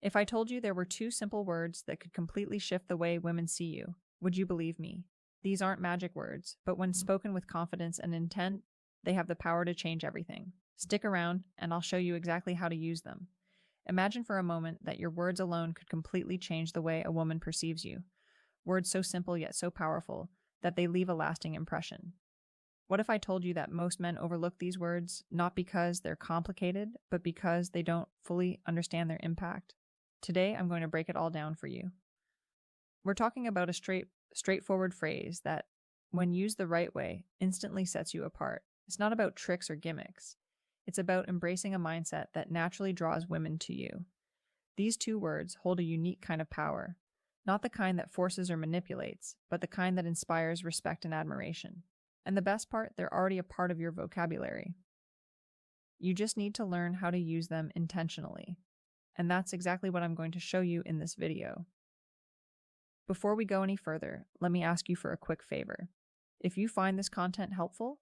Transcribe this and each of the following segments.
If I told you there were two simple words that could completely shift the way women see you, would you believe me? These aren't magic words, but when spoken with confidence and intent, they have the power to change everything. Stick around, and I'll show you exactly how to use them. Imagine for a moment that your words alone could completely change the way a woman perceives you. Words so simple yet so powerful that they leave a lasting impression. What if I told you that most men overlook these words, not because they're complicated, but because they don't fully understand their impact? Today, I'm going to break it all down for you. We're talking about a straightforward phrase that, when used the right way, instantly sets you apart. It's not about tricks or gimmicks. It's about embracing a mindset that naturally draws women to you. These two words hold a unique kind of power, not the kind that forces or manipulates, but the kind that inspires respect and admiration. And the best part, they're already a part of your vocabulary. You just need to learn how to use them intentionally. And that's exactly what I'm going to show you in this video. Before we go any further, let me ask you for a quick favor. If you find this content helpful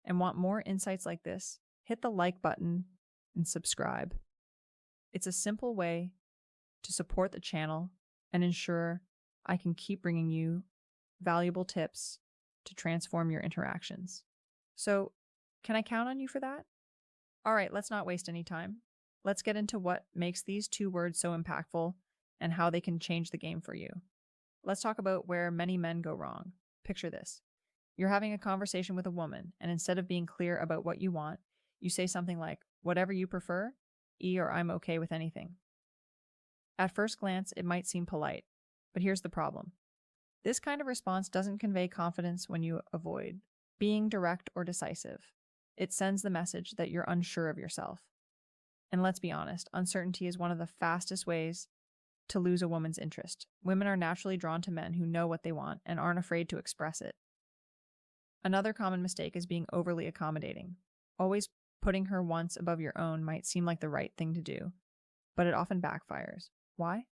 and want more insights like this, hit the like button and subscribe. It's a simple way to support the channel and ensure I can keep bringing you valuable tips to transform your interactions. So, can I count on you for that? All right, let's not waste any time. Let's get into what makes these two words so impactful and how they can change the game for you. Let's talk about where many men go wrong. Picture this. You're having a conversation with a woman, and instead of being clear about what you want, you say something like, "Whatever you prefer," or "I'm okay with anything." At first glance, it might seem polite, but here's the problem. This kind of response doesn't convey confidence when you avoid being direct or decisive. It sends the message that you're unsure of yourself. And let's be honest, uncertainty is one of the fastest ways to lose a woman's interest. Women are naturally drawn to men who know what they want and aren't afraid to express it. Another common mistake is being overly accommodating. Always putting her wants above your own might seem like the right thing to do, but it often backfires. Why?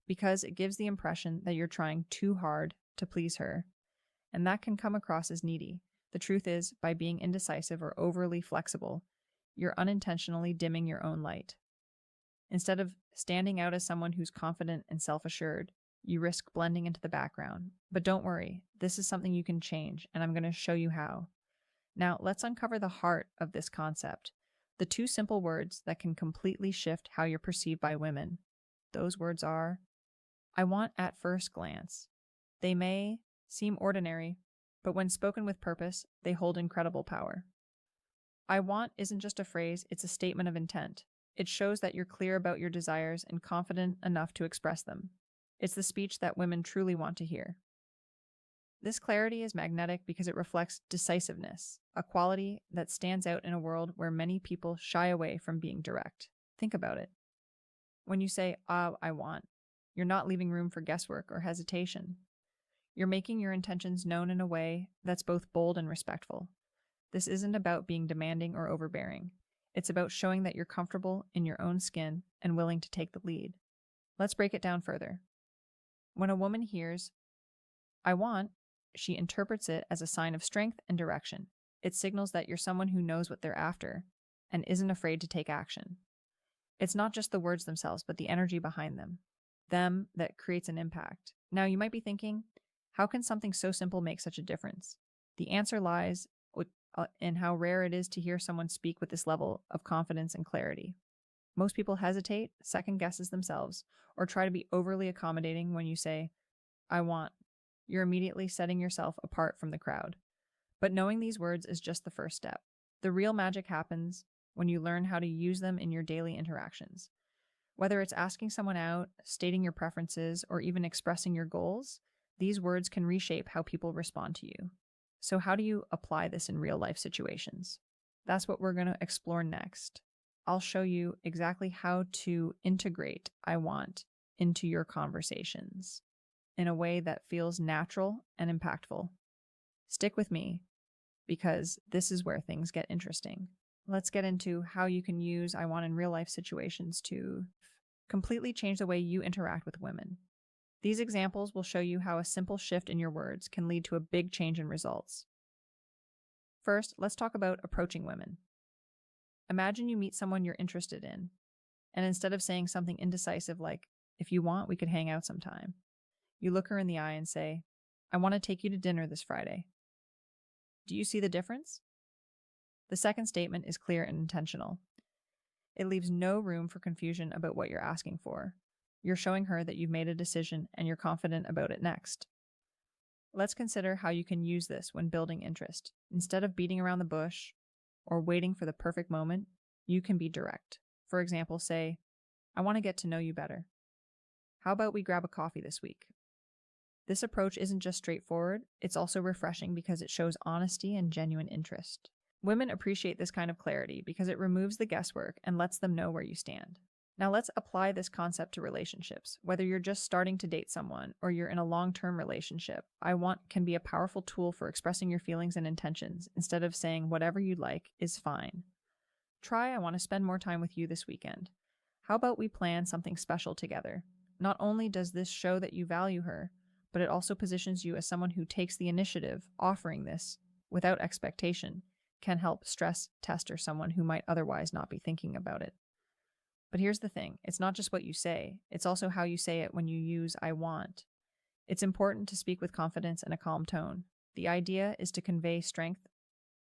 Because it gives the impression that you're trying too hard to please her, and that can come across as needy. The truth is, by being indecisive or overly flexible, you're unintentionally dimming your own light. Instead of standing out as someone who's confident and self-assured, you risk blending into the background. But don't worry, this is something you can change, and I'm going to show you how. Now, let's uncover the heart of this concept, the two simple words that can completely shift how you're perceived by women. Those words are, "I want at first glance." They may seem ordinary, but when spoken with purpose, they hold incredible power. "I want" isn't just a phrase, it's a statement of intent. It shows that you're clear about your desires and confident enough to express them. It's the speech that women truly want to hear. This clarity is magnetic because it reflects decisiveness, a quality that stands out in a world where many people shy away from being direct. Think about it. When you say, "I want," you're not leaving room for guesswork or hesitation. You're making your intentions known in a way that's both bold and respectful. This isn't about being demanding or overbearing. It's about showing that you're comfortable in your own skin and willing to take the lead. Let's break it down further. When a woman hears, "I want," she interprets it as a sign of strength and direction. It signals that you're someone who knows what they're after and isn't afraid to take action. It's not just the words themselves, but the energy behind them that creates an impact. Now, you might be thinking, how can something so simple make such a difference? The answer lies in how rare it is to hear someone speak with this level of confidence and clarity. Most people hesitate, second guesses themselves, or try to be overly accommodating when you say, "I want." You're immediately setting yourself apart from the crowd. But knowing these words is just the first step. The real magic happens when you learn how to use them in your daily interactions. Whether it's asking someone out, stating your preferences, or even expressing your goals, these words can reshape how people respond to you. So how do you apply this in real-life situations? That's what we're going to explore next. I'll show you exactly how to integrate "I want" into your conversations in a way that feels natural and impactful. Stick with me, because this is where things get interesting. Let's get into how you can use "I want" in real-life situations to completely change the way you interact with women. These examples will show you how a simple shift in your words can lead to a big change in results. First, let's talk about approaching women. Imagine you meet someone you're interested in, And instead of saying something indecisive like, if you want, we could hang out sometime, you look her in the eye and say, I want to take you to dinner this Friday. Do you see the difference? The second statement is clear and intentional. It leaves no room for confusion about what you're asking for. You're showing her that you've made a decision and you're confident about it next. Let's consider how you can use this when building interest. Instead of beating around the bush or waiting for the perfect moment, you can be direct. For example, say, I want to get to know you better. How about we grab a coffee this week? This approach isn't just straightforward, it's also refreshing because it shows honesty and genuine interest. Women appreciate this kind of clarity because it removes the guesswork and lets them know where you stand. Now let's apply this concept to relationships. Whether you're just starting to date someone or you're in a long-term relationship, I want can be a powerful tool for expressing your feelings and intentions instead of saying whatever you'd like is fine. Try, I want to spend more time with you this weekend. How about we plan something special together? Not only does this show that you value her, but it also positions you as someone who takes the initiative. Offering this without expectation can help stress test or someone who might otherwise not be thinking about it. But here's the thing, it's not just what you say, it's also how you say it when you use I want. It's important to speak with confidence and a calm tone. The idea is to convey strength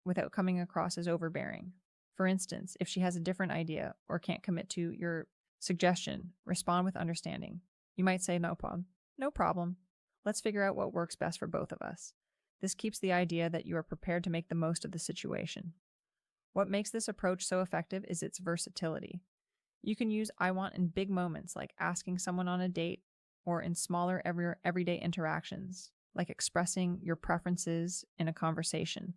without coming across as overbearing. For instance, if she has a different idea or can't commit to your suggestion, respond with understanding. You might say, no problem. No problem. Let's figure out what works best for both of us. This keeps the idea that you are prepared to make the most of the situation. What makes this approach so effective is its versatility. You can use I want in big moments like asking someone on a date or in smaller everyday interactions, like expressing your preferences in a conversation.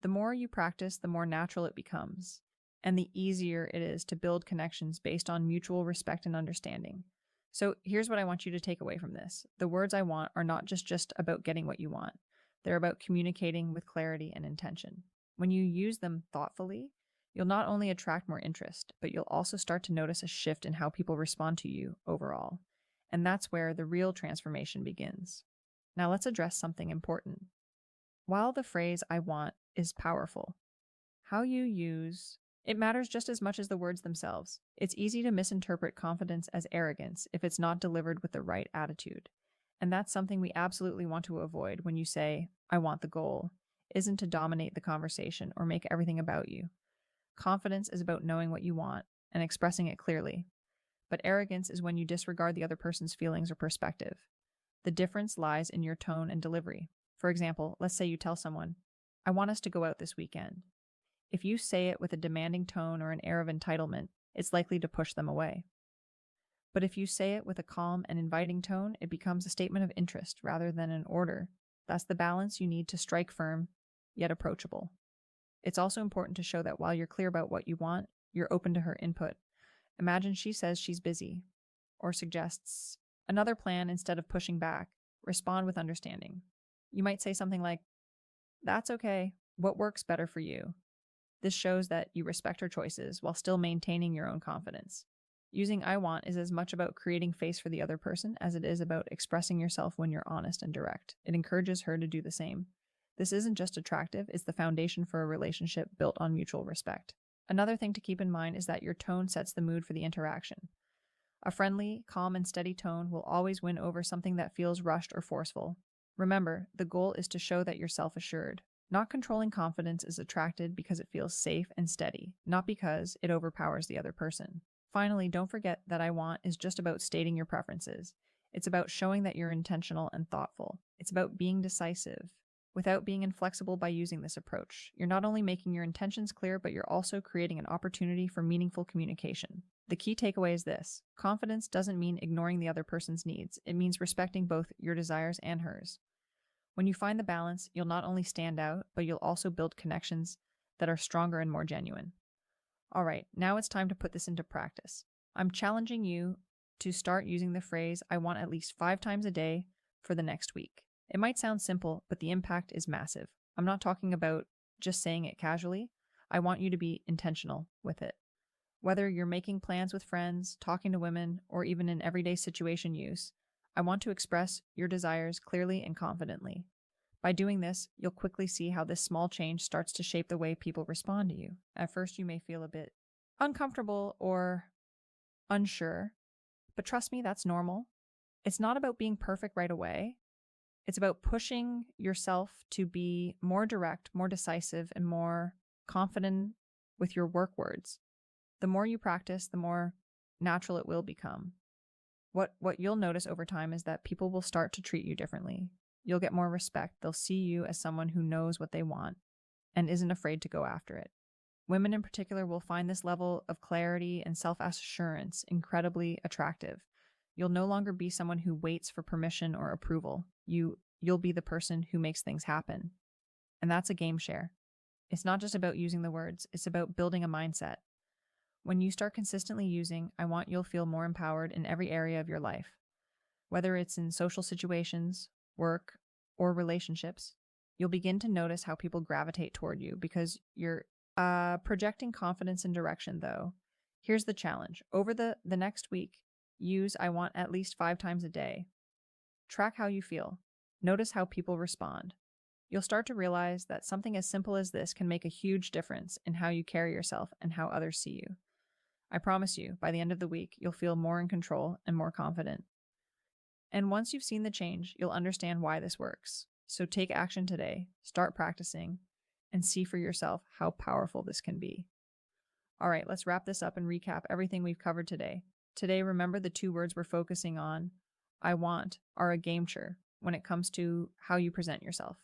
The more you practice, the more natural it becomes, and the easier it is to build connections based on mutual respect and understanding. So here's what I want you to take away from this. The words I want are not just about getting what you want. They're about communicating with clarity and intention. When you use them thoughtfully, you'll not only attract more interest, but you'll also start to notice a shift in how people respond to you overall. And that's where the real transformation begins. Now let's address something important. While the phrase I want is powerful, how you use it matters just as much as the words themselves. It's easy to misinterpret confidence as arrogance if it's not delivered with the right attitude. And that's something we absolutely want to avoid when you say, I want. The goal isn't to dominate the conversation or make everything about you. Confidence is about knowing what you want and expressing it clearly. But arrogance is when you disregard the other person's feelings or perspective. The difference lies in your tone and delivery. For example, let's say you tell someone, I want us to go out this weekend. If you say it with a demanding tone or an air of entitlement, it's likely to push them away. But if you say it with a calm and inviting tone, it becomes a statement of interest rather than an order. That's the balance you need to strike firm, yet approachable. It's also important to show that while you're clear about what you want, you're open to her input. Imagine she says she's busy, or suggests another plan instead of pushing back. Respond with understanding. You might say something like, that's okay. What works better for you? This shows that you respect her choices while still maintaining your own confidence. Using I want is as much about creating space for the other person as it is about expressing yourself when you're honest and direct. It encourages her to do the same. This isn't just attractive, it's the foundation for a relationship built on mutual respect. Another thing to keep in mind is that your tone sets the mood for the interaction. A friendly, calm, and steady tone will always win over something that feels rushed or forceful. Remember, the goal is to show that you're self-assured. Not controlling confidence is attracted because it feels safe and steady, not because it overpowers the other person. Finally, don't forget that I want is just about stating your preferences. It's about showing that you're intentional and thoughtful. It's about being decisive without being inflexible by using this approach. You're not only making your intentions clear, but you're also creating an opportunity for meaningful communication. The key takeaway is this: confidence doesn't mean ignoring the other person's needs. It means respecting both your desires and hers. When you find the balance, you'll not only stand out, but you'll also build connections that are stronger and more genuine. All right, now it's time to put this into practice. I'm challenging you to start using the phrase, I want at least 5 times a day for the next week. It might sound simple, but the impact is massive. I'm not talking about just saying it casually. I want you to be intentional with it. Whether you're making plans with friends, talking to women, or even in everyday situation use, I want to express your desires clearly and confidently. By doing this, you'll quickly see how this small change starts to shape the way people respond to you. At first, you may feel a bit uncomfortable or unsure, but trust me, that's normal. It's not about being perfect right away. It's about pushing yourself to be more direct, more decisive, and more confident with your work words. The more you practice, the more natural it will become. What you'll notice over time is that people will start to treat you differently. You'll get more respect. They'll see you as someone who knows what they want and isn't afraid to go after it. Women in particular will find this level of clarity and self-assurance incredibly attractive. You'll no longer be someone who waits for permission or approval. You'll be the person who makes things happen. And that's a game share. It's not just about using the words, it's about building a mindset. When you start consistently using, I want, you'll feel more empowered in every area of your life. Whether it's in social situations, work, or relationships, you'll begin to notice how people gravitate toward you because you're projecting confidence and direction, though. Here's the challenge. Over the next week, use I want at least 5 times a day. Track how you feel. Notice how people respond. You'll start to realize that something as simple as this can make a huge difference in how you carry yourself and how others see you. I promise you, by the end of the week, you'll feel more in control and more confident. And once you've seen the change, you'll understand why this works. So take action today, start practicing, and see for yourself how powerful this can be. All right, let's wrap this up and recap everything we've covered today. Today, remember the 2 words we're focusing on, I want, are a game changer when it comes to how you present yourself.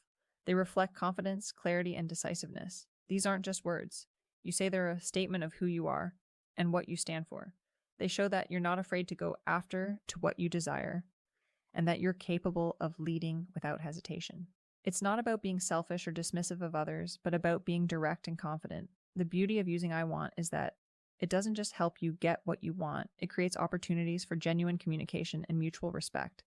They reflect confidence, clarity, and decisiveness. These aren't just words. You say they're a statement of who you are and what you stand for. They show that you're not afraid to go after to what you desire and that you're capable of leading without hesitation. It's not about being selfish or dismissive of others, but about being direct and confident. The beauty of using I want is that it doesn't just help you get what you want, it creates opportunities for genuine communication and mutual respect.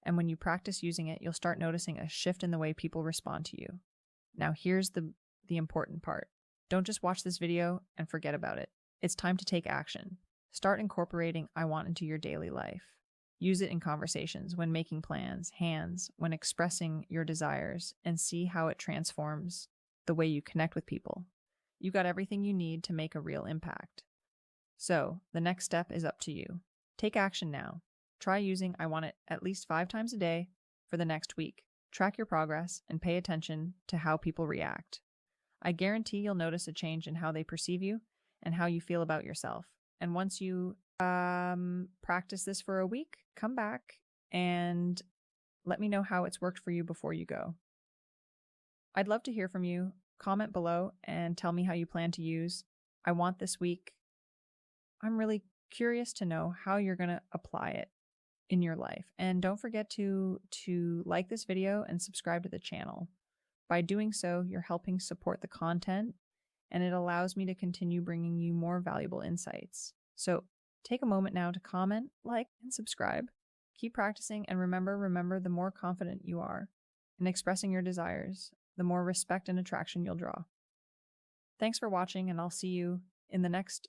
And when you practice using it, you'll start noticing a shift in the way people respond to you. Now here's the important part. Don't just watch this video and forget about it. It's time to take action. Start incorporating I want into your daily life. Use it in conversations, when making plans, when expressing your desires, and see how it transforms the way you connect with people. You got everything you need to make a real impact. So, the next step is up to you. Take action now. Try using I want it at least 5 times a day for the next week. Track your progress and pay attention to how people react. I guarantee you'll notice a change in how they perceive you and how you feel about yourself. And once you practice this for a week, come back and let me know how it's worked for you before you go. I'd love to hear from you. Comment below and tell me how you plan to use I want this week. I'm really curious to know how you're going to apply it in your life. And don't forget to like this video and subscribe to the channel. By doing so, you're helping support the content and it allows me to continue bringing you more valuable insights. So take a moment now to comment, like, and subscribe. Keep practicing and remember, the more confident you are in expressing your desires, the more respect and attraction you'll draw. Thanks for watching, and I'll see you in the next